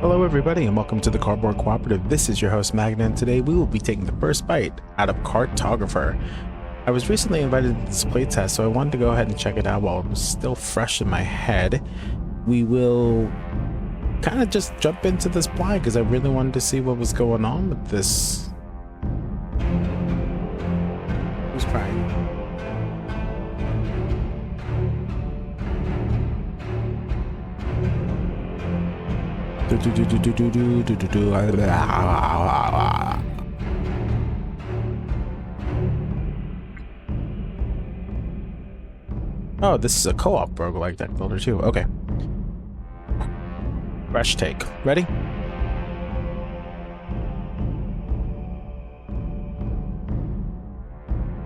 Hello everybody and welcome to the Cardboard Cooperative. This is your host Magna, and today we will be taking the first bite out of Cardtographer. I was recently invited to this playtest, so I wanted to go ahead and check it out while it was still fresh in my head. We will kind of just jump into this blind because I really wanted to see what was going on with this. Who's crying? Oh, this is a co-op roguelike deck builder too. Okay. Fresh take. Ready?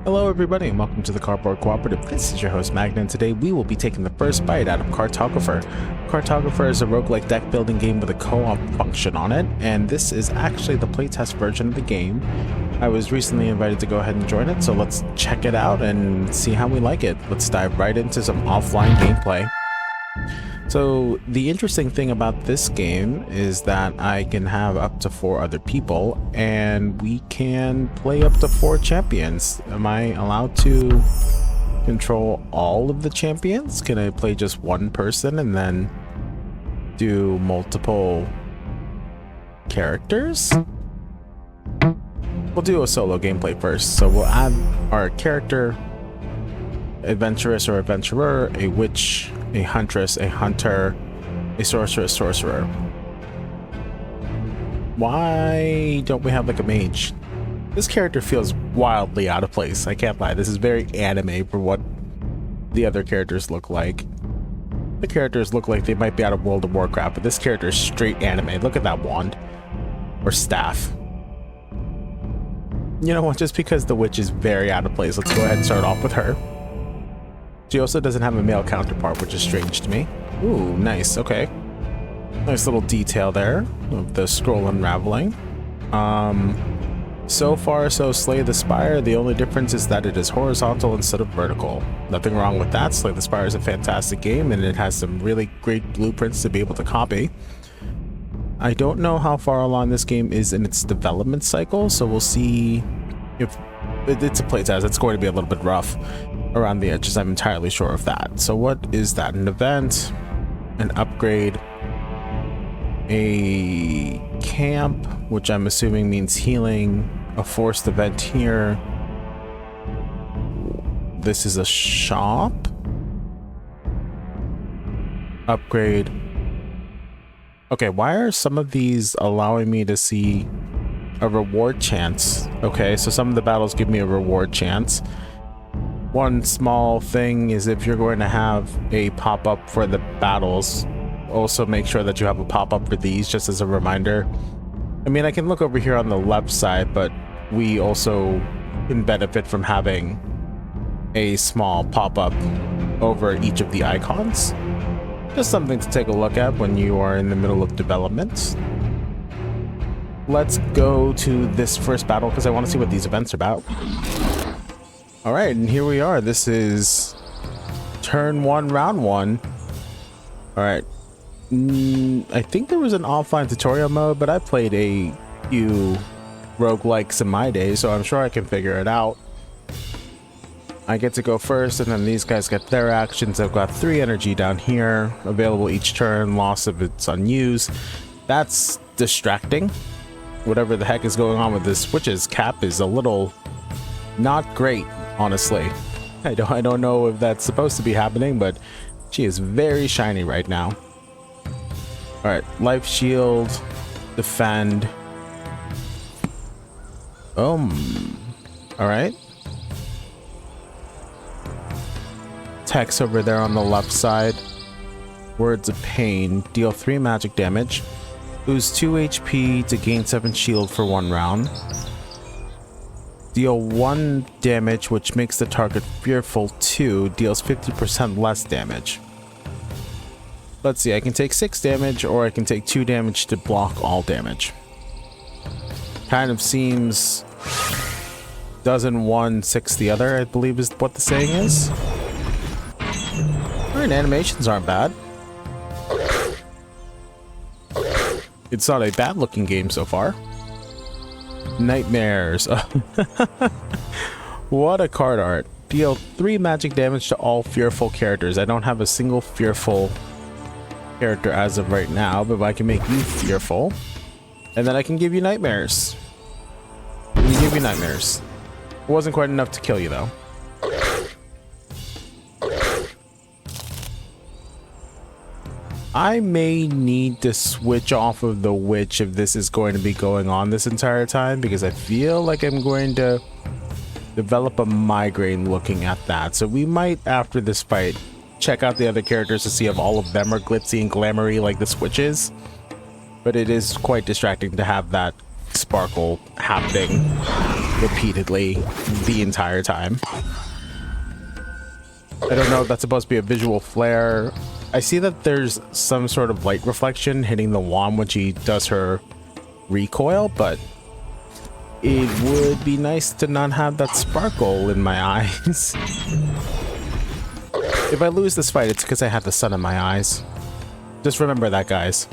Hello everybody and welcome to the Cardboard Cooperative. This is your host Magna, and today we will be taking the first bite out of Cardtographer. Cardtographer is a roguelike deck building game with a co-op function on it, and this is actually the playtest version of the game. I was recently invited to go ahead and join it, so let's check it out and see how we like it. Let's dive right into some offline gameplay. So the interesting thing about this game is that I can have up to 4 other people and we can play up to 4 champions. Am I allowed to control all of the champions? Can I play just one person and then do multiple characters? We'll do a solo gameplay first. So we'll add our character, adventurous or adventurer, a witch, a huntress, a hunter, a sorcerer. Why don't we have like a mage? This character feels wildly out of place. I can't lie. This is very anime for what the other characters look like. The characters look like they might be out of World of Warcraft, but this character is straight anime. Look at that wand. Or staff. You know what? Just because the witch is very out of place, let's go ahead and start off with her. She also doesn't have a male counterpart, which is strange to me. Ooh, nice. Okay. Nice little detail there of the scroll unraveling. So far, so Slay the Spire. The only difference is that it is horizontal instead of vertical. Nothing wrong with that. Slay the Spire is a fantastic game, and it has some really great blueprints to be able to copy. I don't know how far along this game is in its development cycle, so we'll see if it's a playtest. It's going to be a little bit rough around the edges. I'm entirely sure of that. So what is that? An event, an upgrade, a camp, which I'm assuming means healing, a forced event here. This is a shop, upgrade. Okay, why are some of these allowing me to see a reward chance? Okay, so some of the battles give me a reward chance. One small thing is if you're going to have a pop-up for the battles, also make sure that you have a pop-up for these, just as a reminder. I mean, I can look over here on the left side, but we also can benefit from having a small pop-up over each of the icons. Just something to take a look at when you are in the middle of development. Let's go to this first battle because I want to see what these events are about. All right, and here we are. This is turn 1, round 1. All right. I think there was an offline tutorial mode, but I played a few roguelikes in my day, so I'm sure I can figure it out. I get to go first, and then these guys get their actions. I've got 3 energy down here, available each turn, loss if it's unused. That's distracting. Whatever the heck is going on with this witch's cap is a little not great, honestly. I don't know if that's supposed to be happening, but she is very shiny right now. All right, life shield, defend. All right. Text over there on the left side. Words of pain. Deal 3 magic damage. Lose 2 HP to gain 7 shield for 1 round. Deal 1 damage, which makes the target fearful. 2 deals 50% less damage. Let's see, I can take 6 damage, or I can take 2 damage to block all damage. Kind of seems dozen one, six the other, I believe is what the saying is. Alright, animations aren't bad. It's not a bad looking game so far. Nightmares. What a card art. Deal 3 magic damage to all fearful characters. I don't have a single fearful character as of right now, but I can make you fearful. And then I can give you nightmares. I can give you nightmares. It wasn't quite enough to kill you though. I may need to switch off of the witch if this is going to be going on this entire time, because I feel like I'm going to develop a migraine looking at that. So we might, after this fight, check out the other characters to see if all of them are glitzy and glamoury like this witch is. But it is quite distracting to have that sparkle happening repeatedly the entire time. I don't know if that's supposed to be a visual flare. I see that there's some sort of light reflection hitting the wand when she does her recoil, but it would be nice to not have that sparkle in my eyes. If I lose this fight, it's because I have the sun in my eyes. Just remember that, guys.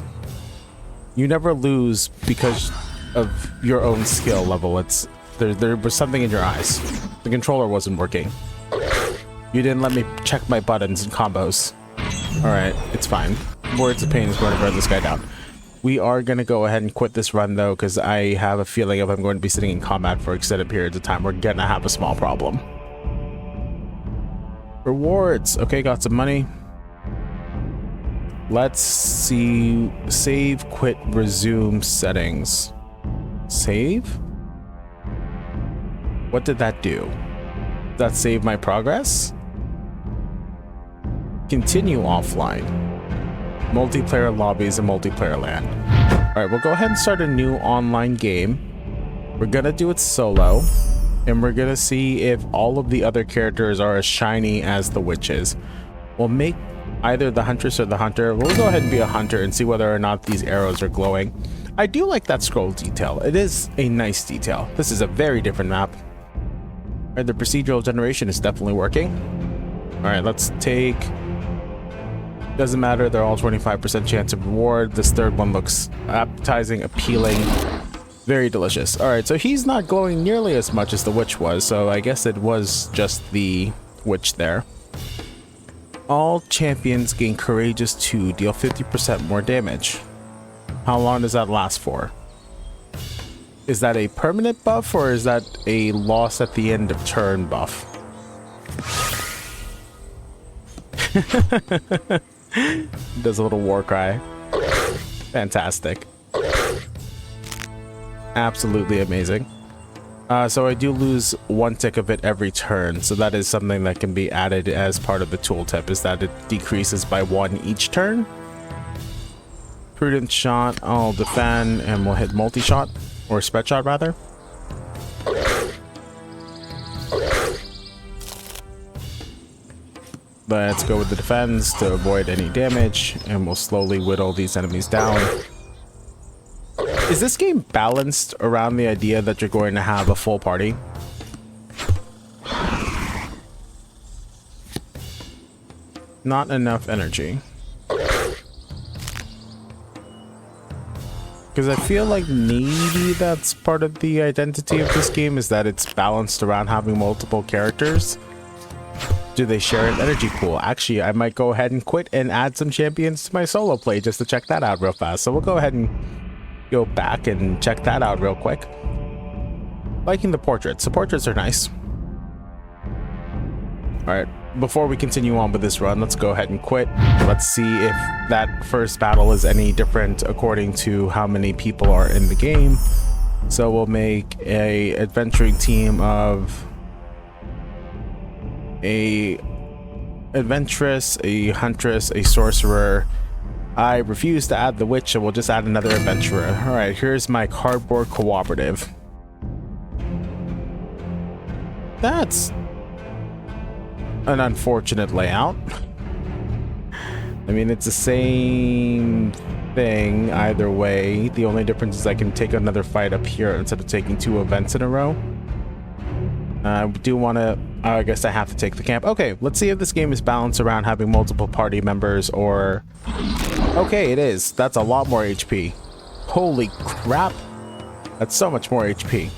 You never lose because of your own skill level. It's there was something in your eyes. The controller wasn't working. You didn't let me check my buttons and combos. Alright, it's fine. Words of Pain is going to burn this guy down. We are going to go ahead and quit this run though, because I have a feeling if I'm going to be sitting in combat for extended periods of time, we're going to have a small problem. Rewards. Okay, got some money. Let's see. Save, quit, resume settings. Save? What did that do? Did that save my progress? Continue offline. Multiplayer lobbies and multiplayer land. Alright, we'll go ahead and start a new online game. We're gonna do it solo. And we're gonna see if all of the other characters are as shiny as the witches. We'll make either the huntress or the hunter. We'll go ahead and be a hunter and see whether or not these arrows are glowing. I do like that scroll detail. It is a nice detail. This is a very different map. Alright, the procedural generation is definitely working. Alright, let's take... Doesn't matter, they're all 25% chance of reward. This third one looks appetizing, appealing, very delicious. All right, so he's not glowing nearly as much as the witch was, so I guess it was just the witch there. All champions gain Courageous 2, deal 50% more damage. How long does that last for? Is that a permanent buff or is that a loss at the end of turn buff? Does a little war cry. Fantastic. Absolutely amazing. So I do lose 1 tick of it every turn, so that is something that can be added as part of the tooltip, is that it decreases by 1 each turn. Prudent shot, I'll defend, and we'll hit multi-shot, or spread shot rather. Let's go with the defense to avoid any damage, and we'll slowly whittle these enemies down. Is this game balanced around the idea that you're going to have a full party? Not enough energy. Because I feel like maybe that's part of the identity of this game, is that it's balanced around having multiple characters. Do they share an energy pool? Actually, I might go ahead and quit and add some champions to my solo play just to check that out real fast. So we'll go ahead and go back and check that out real quick. Liking the portraits. The portraits are nice. Alright, before we continue on with this run, let's go ahead and quit. Let's see if that first battle is any different according to how many people are in the game. So we'll make a adventuring team of a adventuress, a huntress, a sorcerer. I refuse to add the witch, so we'll just add another adventurer. All right, here's my cardboard cooperative. That's an unfortunate layout. I mean, it's the same thing either way. The only difference is I can take another fight up here instead of taking 2 events in a row. I do want to... I guess I have to take the camp. Okay, let's see if this game is balanced around having multiple party members or... Okay, it is. That's a lot more HP. Holy crap. That's so much more HP.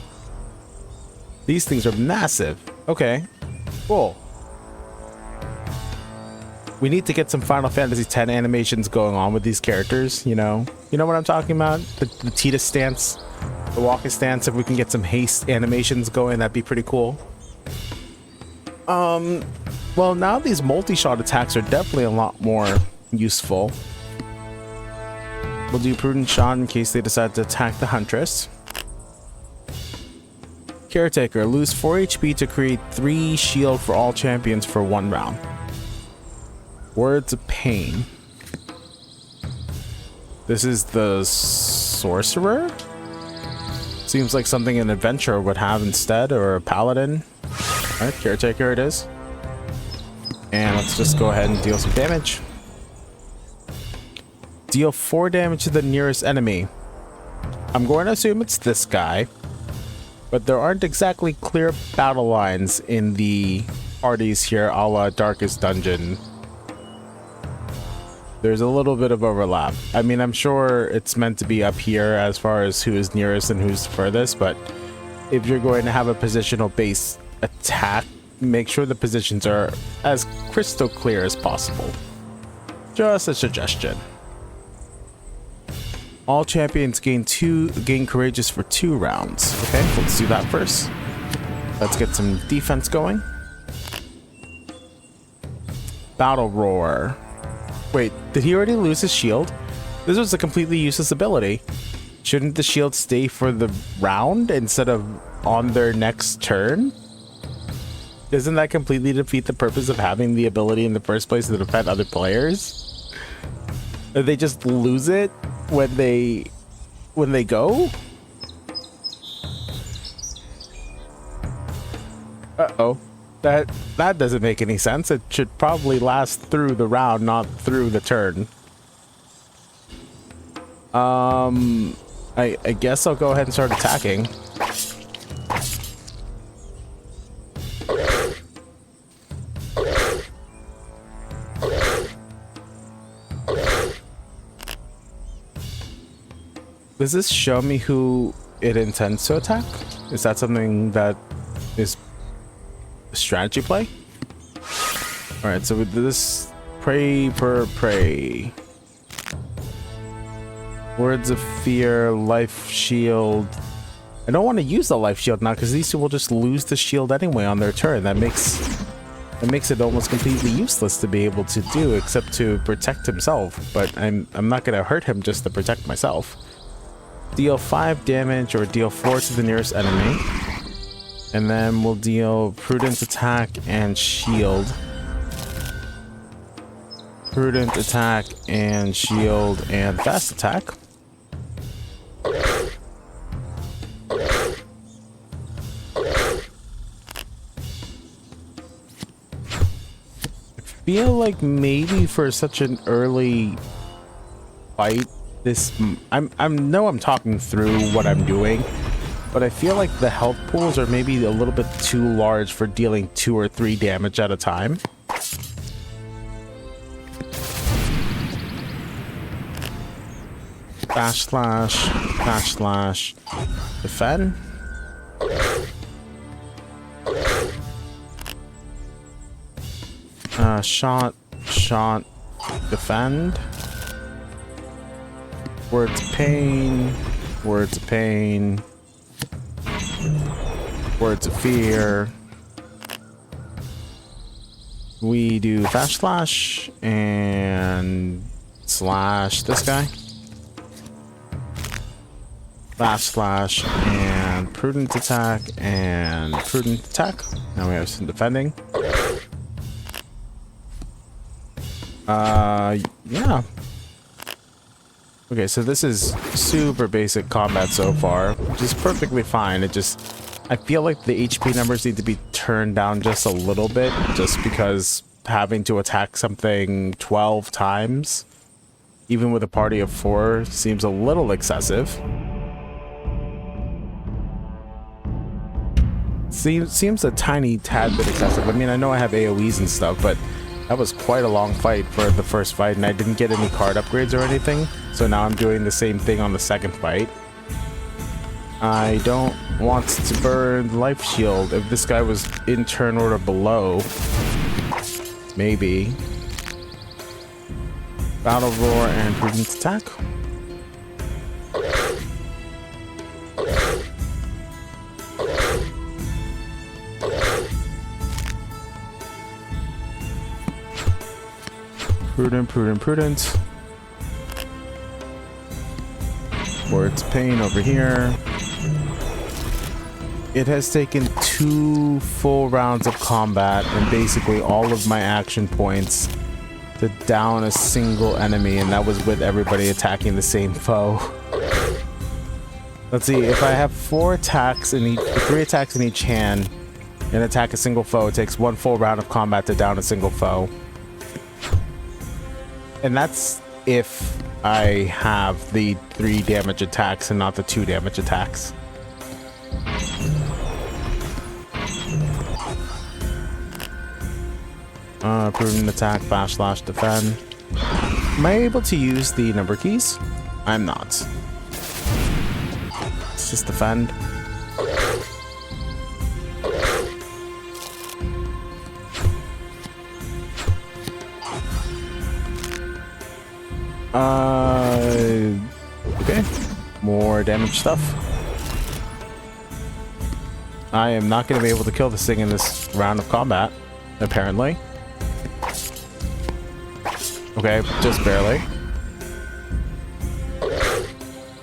These things are massive. Okay, cool. We need to get some Final Fantasy X animations going on with these characters, you know? You know what I'm talking about? The Tita stance, the walking stance. If we can get some haste animations going, that'd be pretty cool. Well, now these multi-shot attacks are definitely a lot more useful. We'll do Prudent Shot in case they decide to attack the Huntress. Caretaker, lose 4 HP to create 3 shield for all champions for 1 round. Words of Pain. This is the Sorcerer? Seems like something an adventurer would have instead, or a paladin. Alright, Caretaker it is. And let's just go ahead and deal some damage. Deal 4 damage to the nearest enemy. I'm going to assume it's this guy, but there aren't exactly clear battle lines in the parties here, a la Darkest Dungeon. There's a little bit of overlap. I mean, I'm sure it's meant to be up here as far as who is nearest and who's furthest, but if you're going to have a positional based attack, make sure the positions are as crystal clear as possible. Just a suggestion. All champions gain courageous for 2 rounds. Okay, let's do that first. Let's get some defense going. Battle Roar. Wait, did he already lose his shield? This was a completely useless ability. Shouldn't the shield stay for the round instead of on their next turn? Doesn't that completely defeat the purpose of having the ability in the first place to defend other players? Or they just lose it when they go? Uh-oh. That doesn't make any sense. It should probably last through the round, not through the turn. I guess I'll go ahead and start attacking. Does this show me who it intends to attack? Is that something that is a strategy play? All right, so with this, pray per prey. Words of Fear, Life Shield. I don't want to use the Life Shield now because these two will just lose the shield anyway on their turn. That makes it almost completely useless to be able to do, except to protect himself. But I'm not gonna hurt him just to protect myself. Deal 5 damage or deal 4 to the nearest enemy. And then we'll deal Prudent Attack and Shield. Prudent Attack and Shield and Fast Attack. I feel like maybe for such an early fight, I know I'm talking through what I'm doing, but I feel like the health pools are maybe a little bit too large for dealing 2 or 3 damage at a time. Bash slash, defend. Shot, defend. Words of Pain, Words of Pain, Words of Fear. We do Fast Slash and slash this guy. Fast Slash and Prudent Attack and Prudent Attack. Now we have some defending. Yeah. Okay, so this is super basic combat so far, which is perfectly fine. I feel like the HP numbers need to be turned down just a little bit, just because having to attack something 12 times, even with a party of 4, seems a little excessive. Seems a tiny tad bit excessive. I mean, I know I have AoEs and stuff, but that was quite a long fight for the first fight, and I didn't get any card upgrades or anything, So now I'm doing the same thing on the second fight. I don't want to burn life shield. If this guy was in turn order below, maybe. Battle roar and prudent attack. Prudent, prudent, prudent. Words pain over here. It has taken 2 full rounds of combat and basically all of my action points to down a single enemy, and that was with everybody attacking the same foe. Let's see, if I have 3 attacks in each hand and attack a single foe, it takes 1 full round of combat to down a single foe. And that's if I have the 3 damage attacks and not the 2 damage attacks. Prudent attack, flash slash defend. Am I able to use the number keys? I'm not. Let's just defend. Okay. More damage stuff. I am not going to be able to kill this thing in this round of combat, apparently. Okay, just barely.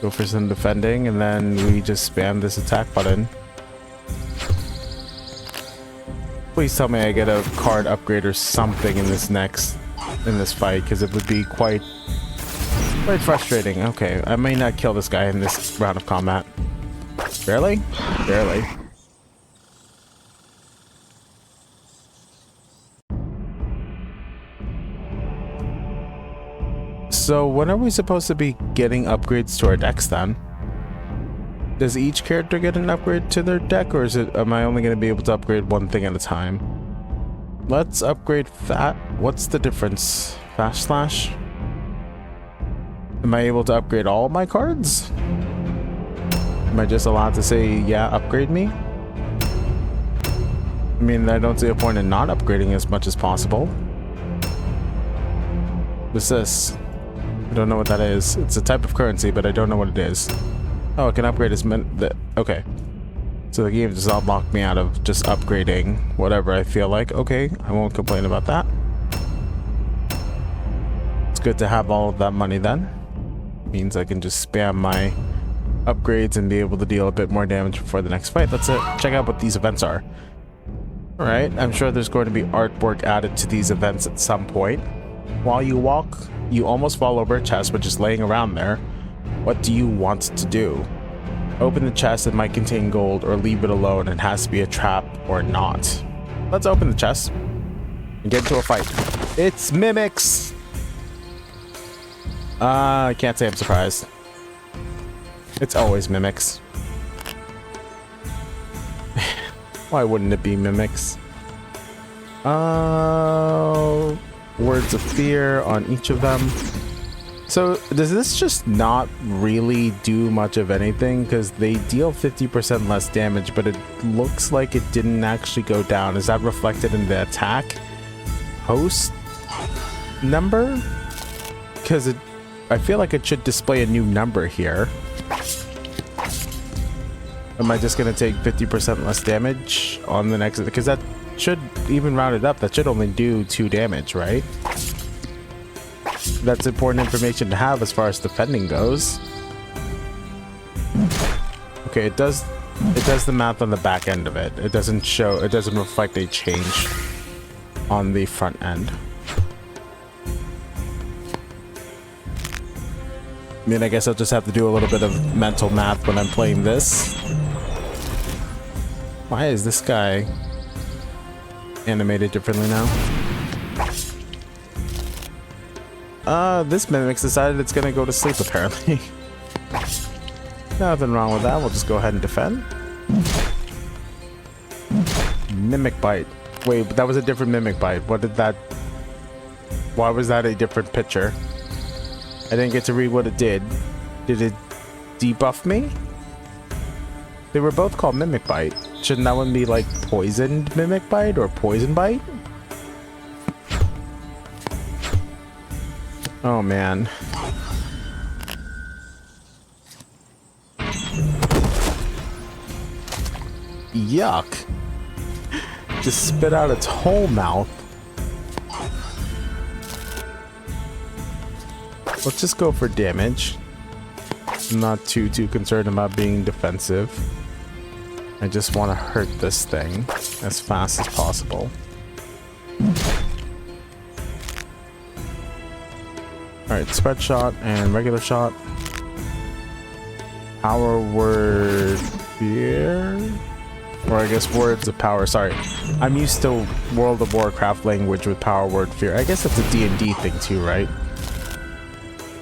Go for some defending, and then we just spam this attack button. Please tell me I get a card upgrade or something in this fight, because it would be quite frustrating. Okay, I may not kill this guy in this round of combat. Barely? Barely. So when are we supposed to be getting upgrades to our decks then? Does each character get an upgrade to their deck, or am I only going to be able to upgrade one thing at a time? Let's upgrade that. What's the difference? Flash slash? Am I able to upgrade all of my cards? Am I just allowed to say, yeah, upgrade me? I mean, I don't see a point in not upgrading as much as possible. What's this? I don't know what that is. It's a type of currency, but I don't know what it is. Oh, it can upgrade as okay. So the game does not lock me out of just upgrading whatever I feel like. Okay, I won't complain about that. It's good to have all of that money then. Means I can just spam my upgrades and be able to deal a bit more damage before the next fight. Let's check out what these events are. Alright, I'm sure there's going to be artwork added to these events at some point. While you walk, you almost fall over a chest which is laying around there. What do you want to do? Open the chest, it might contain gold, or leave it alone. It has to be a trap or not. Let's open the chest and get into a fight. It's mimics! I can't say I'm surprised. It's always mimics. Why wouldn't it be mimics? Words of fear on each of them. So does this just not really do much of anything? Because they deal 50% less damage, but it looks like it didn't actually go down. Is that reflected in the attack post number? Because I feel like it should display a new number here. Am I just going to take 50% less damage on the next? Because that should, even round it up, that should only do 2 damage, right? That's important information to have as far as defending goes. Okay, it does the math on the back end of it. It doesn't reflect a change on the front end. I mean, I guess I'll just have to do a little bit of mental math when I'm playing this. Why is this guy animated differently now? This mimic's decided it's gonna go to sleep, apparently. Nothing wrong with that. We'll just go ahead and defend. Mimic bite. Wait, but that was a different mimic bite. Why was that a different picture? I didn't get to read what it did. Did it debuff me? They were both called Mimic Bite. Shouldn't that one be like Poisoned Mimic Bite or Poison Bite? Oh man. Yuck. Just spit out its whole mouth. Let's just go for damage. I'm not too concerned about being defensive. I just want to hurt this thing as fast as possible. Alright, spread shot and regular shot. Power word fear? Or I guess words of power, sorry. I'm used to World of Warcraft language with power word fear. I guess that's a D&D thing too, right?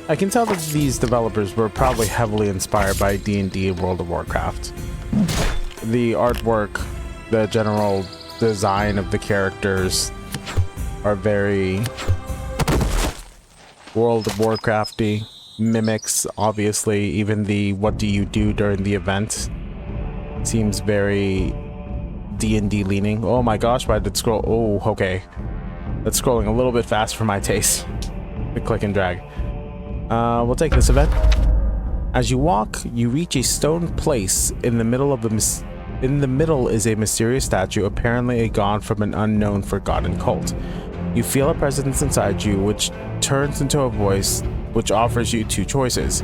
I can tell that these developers were probably heavily inspired by D&D and World of Warcraft. The artwork, the general design of the characters are very World of Warcrafty. Mimics, obviously, even the what do you do during the event seems very D&D leaning. Oh my gosh, why did it scroll? Oh, okay. That's scrolling a little bit fast for my taste. The click and drag. We'll take this event. As you walk, you reach a stone place. In the middle is a mysterious statue, apparently a god from an unknown forgotten cult. You feel a presence inside you, which turns into a voice, which offers you two choices.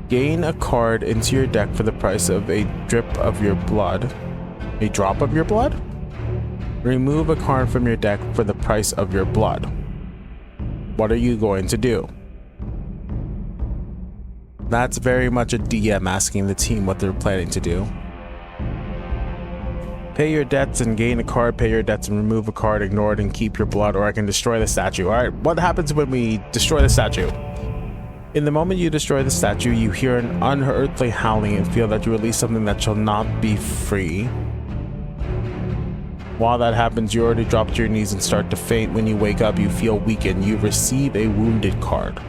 Gain a card into your deck for the price of a drip of your blood. A drop of your blood? Remove a card from your deck for the price of your blood. What are you going to do? That's very much a DM asking the team what they're planning to do. Pay your debts and gain a card, pay your debts and remove a card, ignore it and keep your blood, or I can destroy the statue. Alright, what happens when we destroy the statue? In the moment you destroy the statue, you hear an unearthly howling and feel that you release something that shall not be free. While that happens, you already drop to your knees and start to faint. When you wake up, you feel weakened. You receive a wounded card.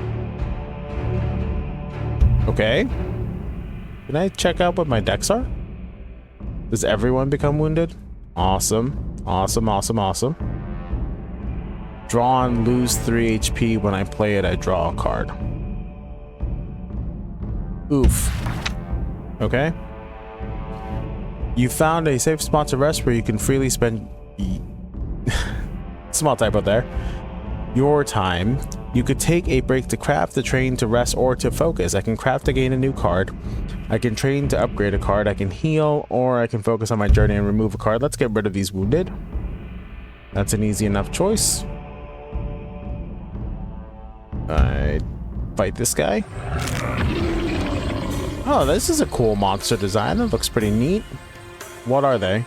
Okay. Can I check out what my decks are? Does everyone become wounded? Awesome. Awesome, awesome, awesome. Draw and lose 3 HP. When I play it, I draw a card. Oof. Okay. You found a safe spot to rest where you can freely spend... Small typo there. Your time. You could take a break to craft, to train, to rest, or to focus. I can craft to gain a new card. I can train to upgrade a card. I can heal, or I can focus on my journey and remove a card. Let's get rid of these wounded. That's an easy enough choice. I fight this guy. Oh, this is a cool monster design. It looks pretty neat. What are they?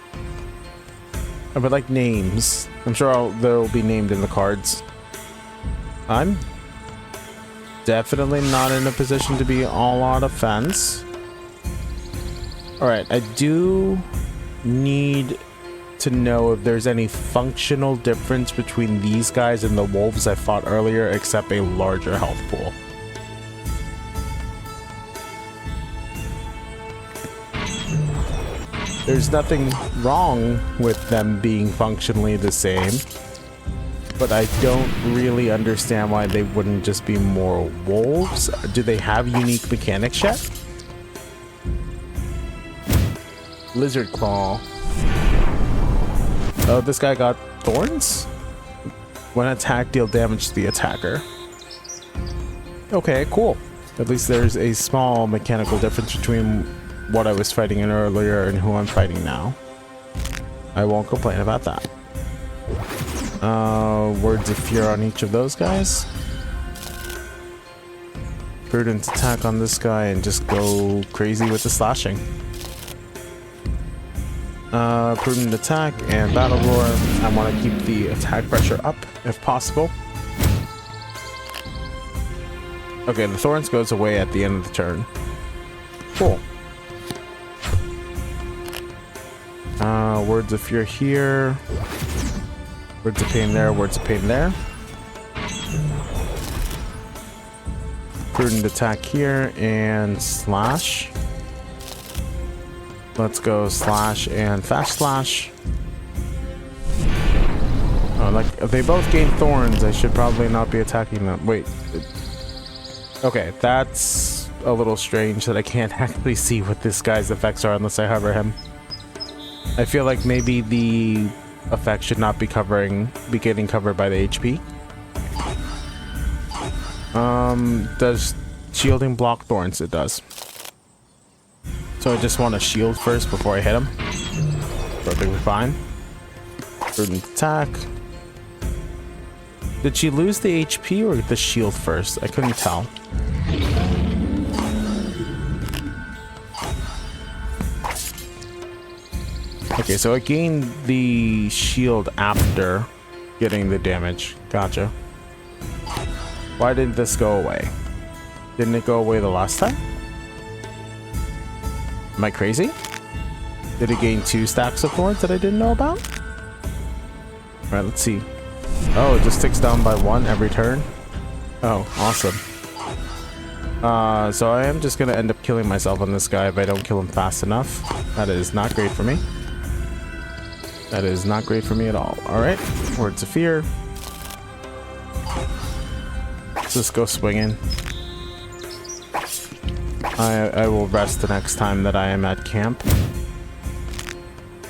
I would like names. I'm sure they'll be named in the cards. I'm definitely not in a position to be all out of fence. Alright, I do need to know if there's any functional difference between these guys and the wolves I fought earlier, except a larger health pool. There's nothing wrong with them being functionally the same, but I don't really understand why they wouldn't just be more wolves. Do they have unique mechanics yet? Lizard Claw. Oh, this guy got thorns? When attacked, deal damage to the attacker. Okay, cool. At least there's a small mechanical difference between what I was fighting in earlier and who I'm fighting now. I won't complain about that. Words of fear on each of those guys. Prudent attack on this guy and just go crazy with the slashing. Prudent attack and battle roar. I want to keep the attack pressure up if possible. Okay, the thorns goes away at the end of the turn. Cool. Words of fear here. Words of pain there, words of pain there. Prudent attack here and slash. Let's go slash and fast slash. Oh, like if they both gain thorns, I should probably not be attacking them. Wait. Okay, that's a little strange that I can't actually see what this guy's effects are unless I hover him. I feel like maybe the effect should not be getting covered by the HP. Does shielding block thorns? It does. So I just want to shield first before I hit him. Perfectly fine. Prudent attack. Did she lose the HP or the shield first? I couldn't tell. Okay, so I gained the shield after getting the damage. Gotcha. Why didn't this go away? Didn't it go away the last time? Am I crazy? Did it gain 2 stacks of thorns that I didn't know about? Alright, let's see. Oh, it just ticks down by 1 every turn. Oh, awesome. So I am just gonna end up killing myself on this guy if I don't kill him fast enough. That is not great for me. That is not great for me at all. Alright, Words of Fear. Let's just go swinging. I will rest the next time that I am at camp.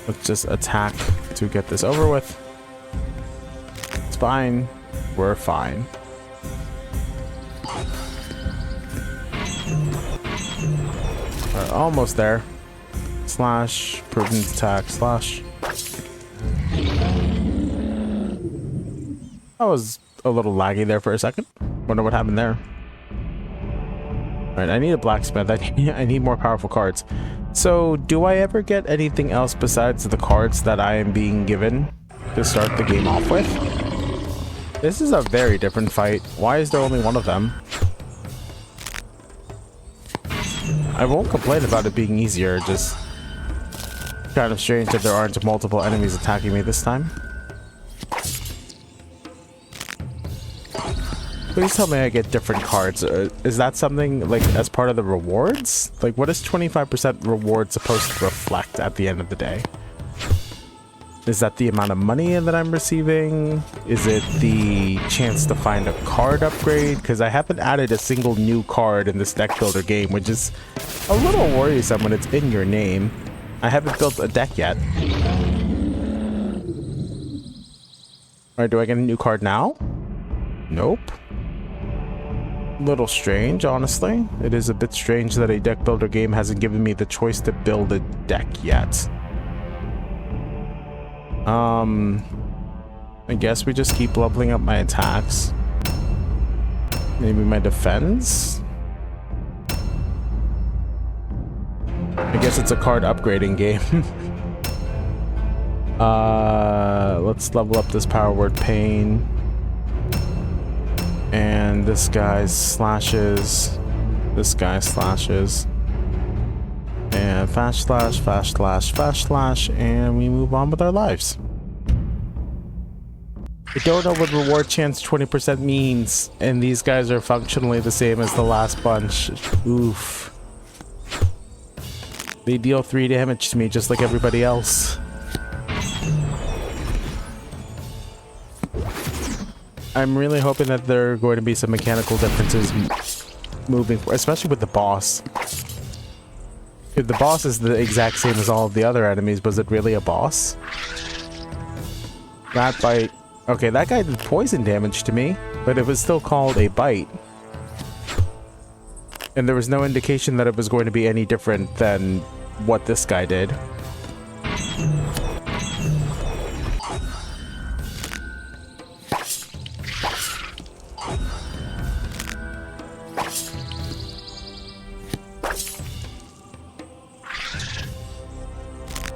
Let's just attack to get this over with. It's fine. We're fine. We're almost there. Slash, prudent attack, slash. That was a little laggy there for a second. Wonder what happened there. Alright, I need a blacksmith. I need more powerful cards. So, do I ever get anything else besides the cards that I am being given to start the game off with? This is a very different fight. Why is there only one of them? I won't complain about it being easier, just kind of strange that there aren't multiple enemies attacking me this time. Please tell me I get different cards. Is that something like as part of the rewards? Like what is 25% reward supposed to reflect at the end of the day? Is that the amount of money that I'm receiving? Is it the chance to find a card upgrade? Because I haven't added a single new card in this deck builder game, which is a little worrisome when it's in your name. I haven't built a deck yet. Alright, do I get a new card now? Nope. Little strange, honestly. It is a bit strange that a deck builder game hasn't given me the choice to build a deck yet. I guess we just keep leveling up my attacks. Maybe my defense? I guess it's a card upgrading game. Let's level up this power word pain. And this guy slashes. This guy slashes. And fast slash, fast slash, fast slash, and we move on with our lives. I don't know what reward chance 20% means, and these guys are functionally the same as the last bunch. Oof. They deal 3 damage to me just like everybody else. I'm really hoping that there are going to be some mechanical differences moving forward, especially with the boss. If the boss is the exact same as all of the other enemies, was it really a boss? That bite. Okay, that guy did poison damage to me, but it was still called a bite. And there was no indication that it was going to be any different than what this guy did.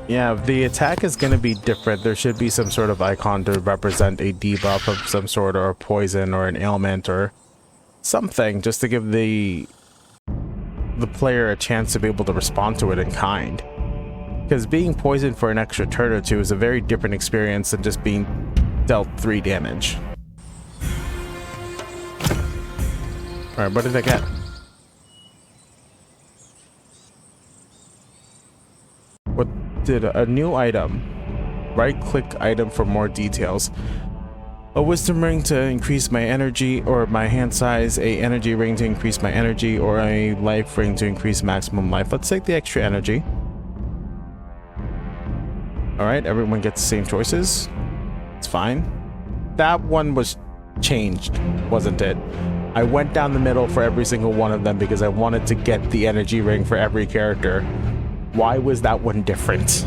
Yeah, the attack is going to be different. There should be some sort of icon to represent a debuff of some sort, or a poison, or an ailment, or something, just to give the player a chance to be able to respond to it in kind. Because being poisoned for an extra turn or two is a very different experience than just being dealt 3 damage. Alright, what did I get? Did a new item. Right-click item for more details. A wisdom ring to increase my energy or my hand size, a energy ring to increase my energy, or a life ring to increase maximum life. Let's take the extra energy. Alright, everyone gets the same choices. It's fine. That one was changed, wasn't it? I went down the middle for every single one of them because I wanted to get the energy ring for every character. Why was that one different?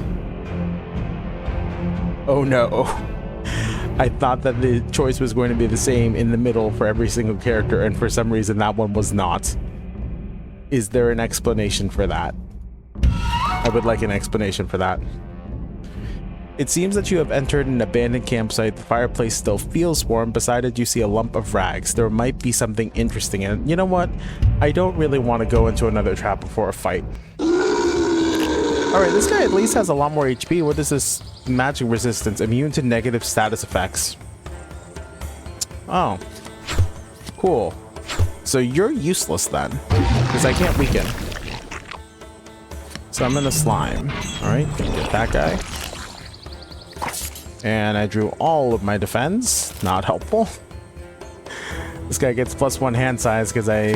Oh no. I thought that the choice was going to be the same in the middle for every single character, and for some reason that one was not. Is there an explanation for that? I would like an explanation for that. It seems that you have entered an abandoned campsite. The fireplace still feels warm. Beside it, you see a lump of rags. There might be something interesting in it. You know what? I don't really want to go into another trap before a fight. Alright, this guy at least has a lot more HP. What is this? Magic resistance. Immune to negative status effects. Oh. Cool. So you're useless then. Because I can't weaken. Summon a slime. Alright, get that guy. And I drew all of my defense. Not helpful. This guy gets +1 hand size because I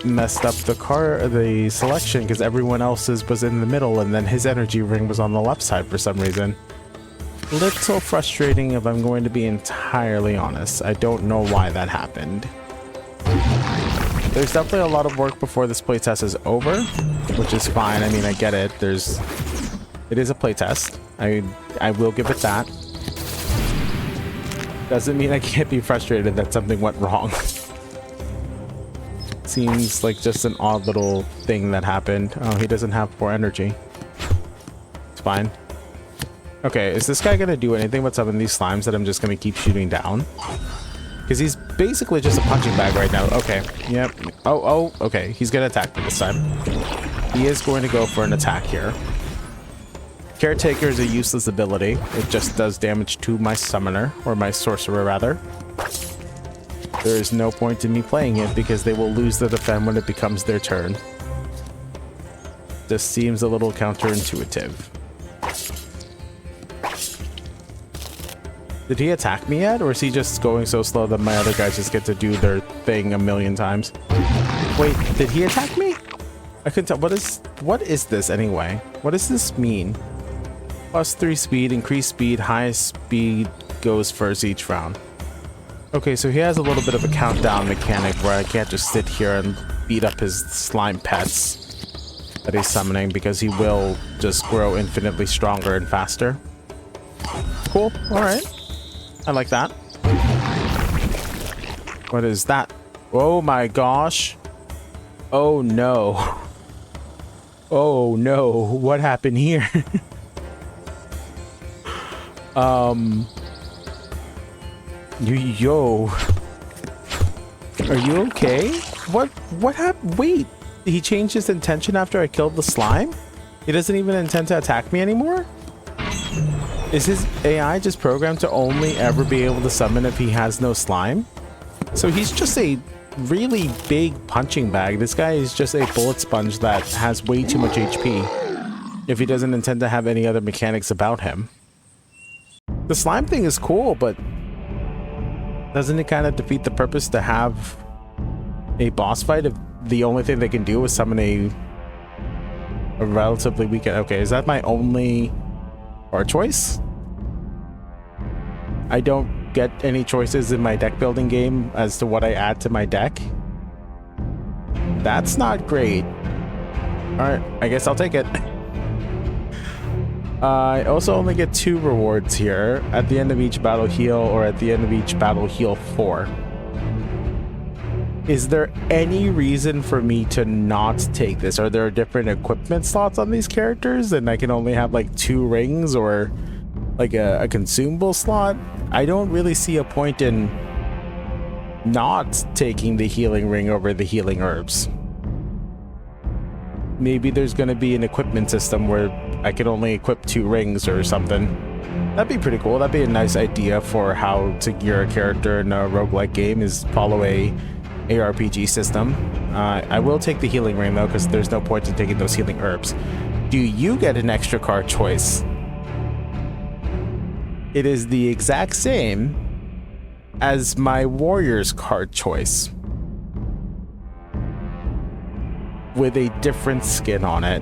messed up the selection because everyone else's was in the middle and then his energy ring was on the left side for some reason. Little frustrating if I'm going to be entirely honest. I don't know why that happened. There's definitely a lot of work before this playtest is over, which is fine. I mean, I get it. It is a playtest. I will give it that. Doesn't mean I can't be frustrated that something went wrong. Seems like just an odd little thing that happened. Oh, he doesn't have more energy. It's fine. Okay, is this guy gonna do anything but summon these slimes that I'm just gonna keep shooting down? Because he's basically just a punching bag right now. Okay, yep. Oh, okay. He's gonna attack me this time. He is going to go for an attack here. Caretaker is a useless ability. It just does damage to my summoner, or my sorcerer rather. There is no point in me playing it because they will lose the defend when it becomes their turn. This seems a little counterintuitive. Did he attack me yet, or is he just going so slow that my other guys just get to do their thing a million times? Wait, did he attack me? I couldn't tell. What is this anyway? What does this mean? +3 speed, increased speed, highest speed goes first each round. Okay, so he has a little bit of a countdown mechanic where I can't just sit here and beat up his slime pets that he's summoning because he will just grow infinitely stronger and faster. Cool, alright. I like that. What is that? Oh my gosh. Oh no. Oh no, what happened here? Yo. Are you okay? What happened? Wait, he changed his intention after I killed the slime? He doesn't even intend to attack me anymore? Is his AI just programmed to only ever be able to summon if he has no slime? So he's just a really big punching bag. This guy is just a bullet sponge that has way too much HP if he doesn't intend to have any other mechanics about him. The slime thing is cool, but doesn't it kind of defeat the purpose to have a boss fight if the only thing they can do is summon a relatively weak... Okay, is that my only or choice? I don't get any choices in my deck building game as to what I add to my deck. That's not great. Alright, I guess I'll take it. I also only get 2 rewards here. At the end of each battle heal, or at the end of each battle heal 4. Is there any reason for me to not take this? Are there different equipment slots on these characters and I can only have like 2 rings or like a consumable slot? I don't really see a point in not taking the healing ring over the healing herbs. Maybe there's going to be an equipment system where I can only equip 2 rings or something. That'd be pretty cool. That'd be a nice idea for how to gear a character in a roguelike game, is follow a ARPG system. I will take the healing ring though, because there's no point in taking those healing herbs. do you get an extra card choice? It is the exact same as my warrior's card choice, with a different skin on it.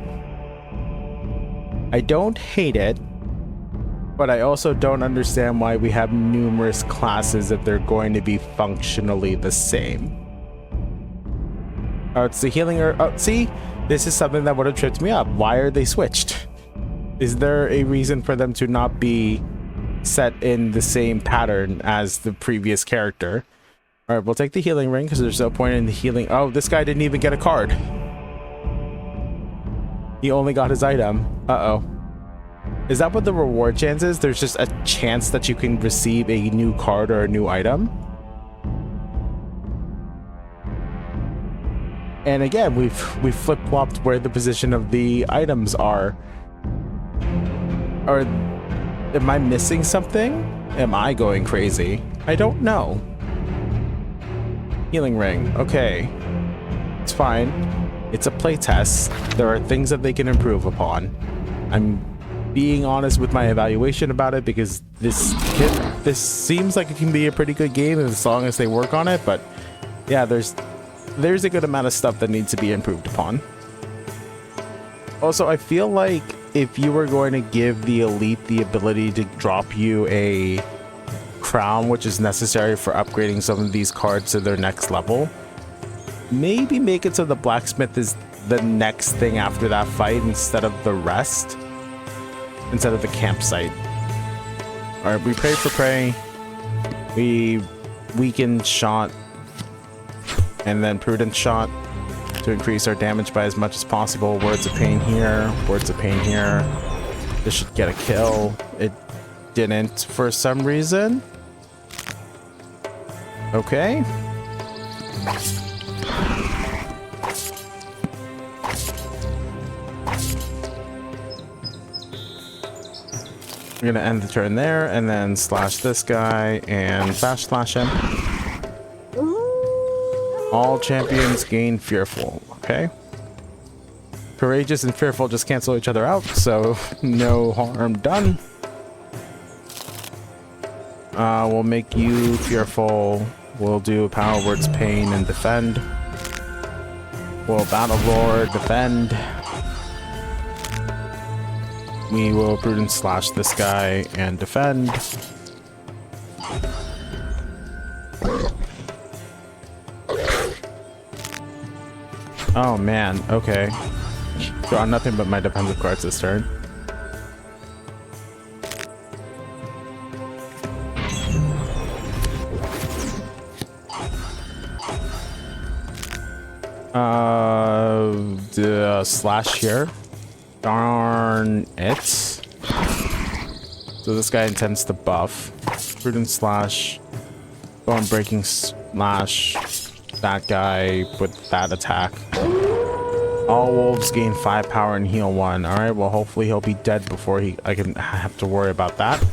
I don't hate it, but I also don't understand why we have numerous classes if they're going to be functionally the same. Oh, it's the healing. Oh, see, this is something that would have tripped me up. Why are they switched? Is there a reason for them to not be set in the same pattern as the previous character? All right, we'll take the healing ring because there's no point in the healing. Oh, this guy didn't even get a card. He only got his item. Uh-oh. Is that what the reward chance is? There's just a chance that you can receive a new card or a new item? And again, we've flip-flopped where the position of the items are. Or am I missing something? Am I going crazy? I don't know. Healing ring. Okay. It's fine. It's a playtest. There are things that they can improve upon. I'm being honest with my evaluation about it because this seems like it can be a pretty good game as long as they work on it, but yeah, there's a good amount of stuff that needs to be improved upon. Also, I feel like if you were going to give the elite the ability to drop you a crown, which is necessary for upgrading some of these cards to their next level, maybe make it so the blacksmith is the next thing after that fight instead of the rest, instead of the campsite. All right, we pray for prey, we weaken shot, and then prudent shot to increase our damage by as much as possible. Words of pain here, words of pain here. This should get a kill. It didn't for some reason. Okay. We're gonna end the turn there and then slash this guy and fast slash him. All champions gain fearful. Okay. Courageous and fearful just cancel each other out, so no harm done. We'll make you fearful. We'll do power words pain and defend. We'll battle roar, defend. We will prudent slash this guy and defend. Oh man, okay. Draw nothing but my defensive cards this turn. Slash here. Darn it. So this guy intends to buff. Prudent slash. Bone breaking slash. That guy with that attack. All wolves gain 5 power and heal 1. Alright, well hopefully he'll be dead before I can have to worry about that.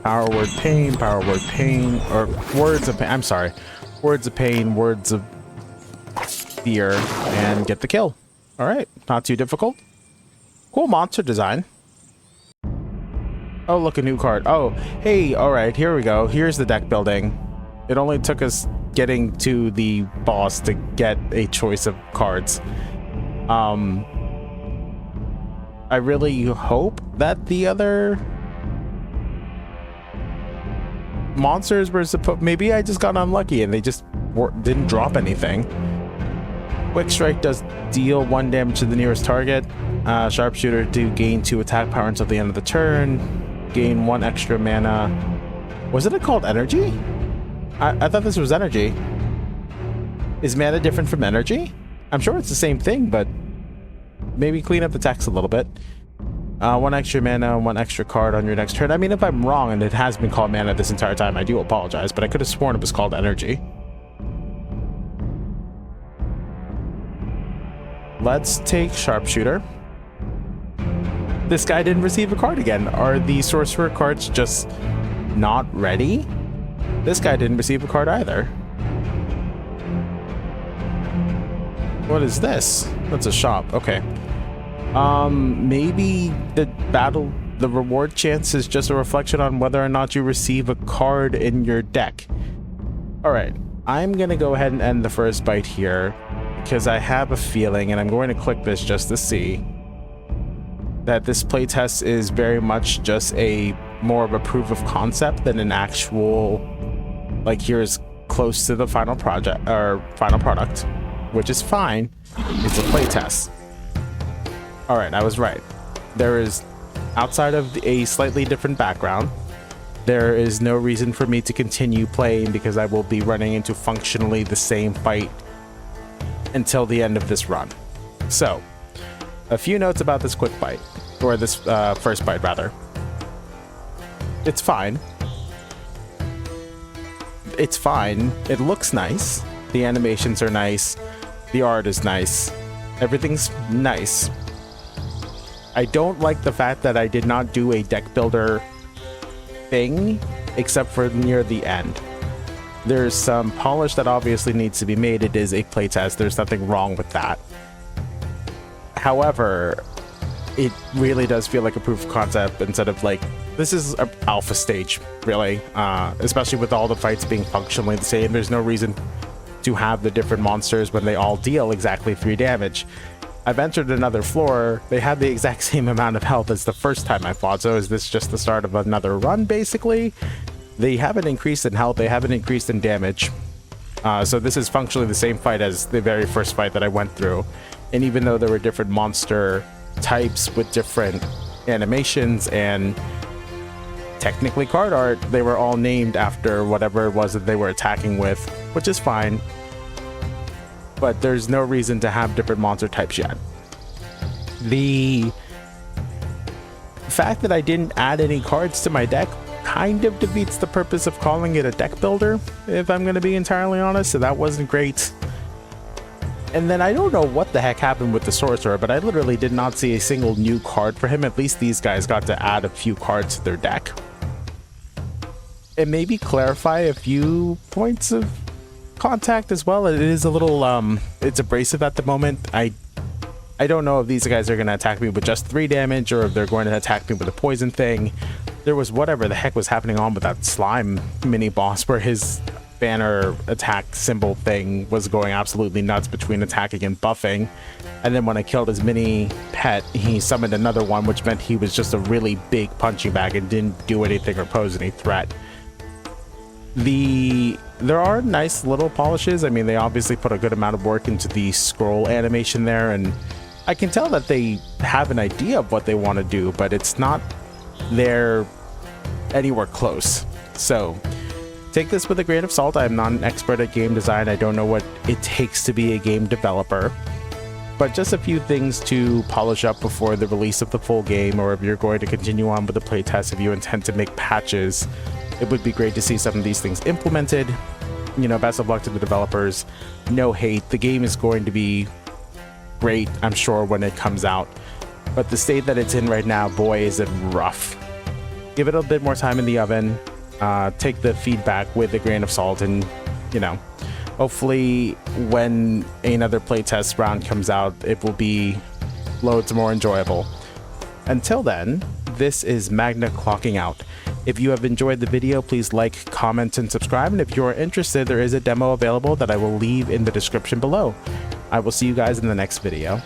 Power word pain, or words of pain. I'm sorry. Words of pain, words of fear, and get the kill. Alright, not too difficult. Cool monster design. Oh, look, a new card. Oh, hey, alright, here we go. Here's the deck building. It only took us getting to the boss to get a choice of cards. I really hope that the other monsters were supposed... Maybe I just got unlucky and they just didn't drop anything. Quick Strike does deal 1 damage to the nearest target. Sharpshooter do gain 2 attack power until the end of the turn. Gain 1 extra mana. Wasn't it called energy? I thought this was energy. Is mana different from energy? I'm sure it's the same thing, but maybe clean up the text a little bit. 1 extra mana, 1 extra card on your next turn. I mean, if I'm wrong and it has been called mana this entire time, I do apologize, but I could have sworn it was called energy. Let's take Sharpshooter. This guy didn't receive a card again. Are the sorcerer cards just not ready? This guy didn't receive a card either. What is this? That's a shop. Okay. Maybe the reward chance is just a reflection on whether or not you receive a card in your deck. All right. I'm going to go ahead and end the first bite here because I have a feeling, and I'm going to click this just to see, that this playtest is very much just more of a proof of concept than an actual, like, here's close to the final project or final product, which is fine. It's a playtest. All right, I was right. There is, outside of a slightly different background, there is no reason for me to continue playing because I will be running into functionally the same fight until the end of this run. So, a few notes about this quick bite, or this first bite rather. It's fine. It's fine. It looks nice. The animations are nice. The art is nice. Everything's nice. I don't like the fact that I did not do a deck builder thing except for near the end. There's some polish that obviously needs to be made. It is a playtest. There's nothing wrong with that. However, it really does feel like a proof of concept instead of like, this is an alpha stage, really. Especially with all the fights being functionally the same. There's no reason to have the different monsters when they all deal exactly 3 damage. I've entered another floor. They have the exact same amount of health as the first time I fought. So is this just the start of another run, basically? They haven't increased in health. They haven't increased in damage. So this is functionally the same fight as the very first fight that I went through. And even though there were different monster types with different animations and technically card art, they were all named after whatever it was that they were attacking with, which is fine. But there's no reason to have different monster types yet. The fact that I didn't add any cards to my deck kind of defeats the purpose of calling it a deck builder, if I'm going to be entirely honest, so that wasn't great. And then I don't know what the heck happened with the sorcerer, but I literally did not see a single new card for him. At least these guys got to add a few cards to their deck. And maybe clarify a few points of contact as well. It is a little, it's abrasive at the moment. I don't know if these guys are going to attack me with just 3 damage or if they're going to attack me with a poison thing. There was whatever the heck was happening on with that slime mini boss where his banner attack symbol thing was going absolutely nuts between attacking and buffing. And then when I killed his mini pet, he summoned another one, which meant he was just a really big punching bag and didn't do anything or pose any threat. There are nice little polishes. I mean, they obviously put a good amount of work into the scroll animation there, and I can tell that they have an idea of what they want to do, but it's not there anywhere close. So take this with a grain of salt. I'm not an expert at game design. I don't know what it takes to be a game developer, but just a few things to polish up before the release of the full game, or if you're going to continue on with the playtest, if you intend to make patches, it would be great to see some of these things implemented. You know, best of luck to the developers. No hate. The game is going to be great, I'm sure, when it comes out. But the state that it's in right now, boy, is it rough. Give it a bit more time in the oven. Take the feedback with a grain of salt, and, you know, hopefully when another playtest round comes out, it will be loads more enjoyable. Until then, this is Magna clocking out. If you have enjoyed the video, please like, comment, and subscribe. And if you are interested, there is a demo available that I will leave in the description below. I will see you guys in the next video.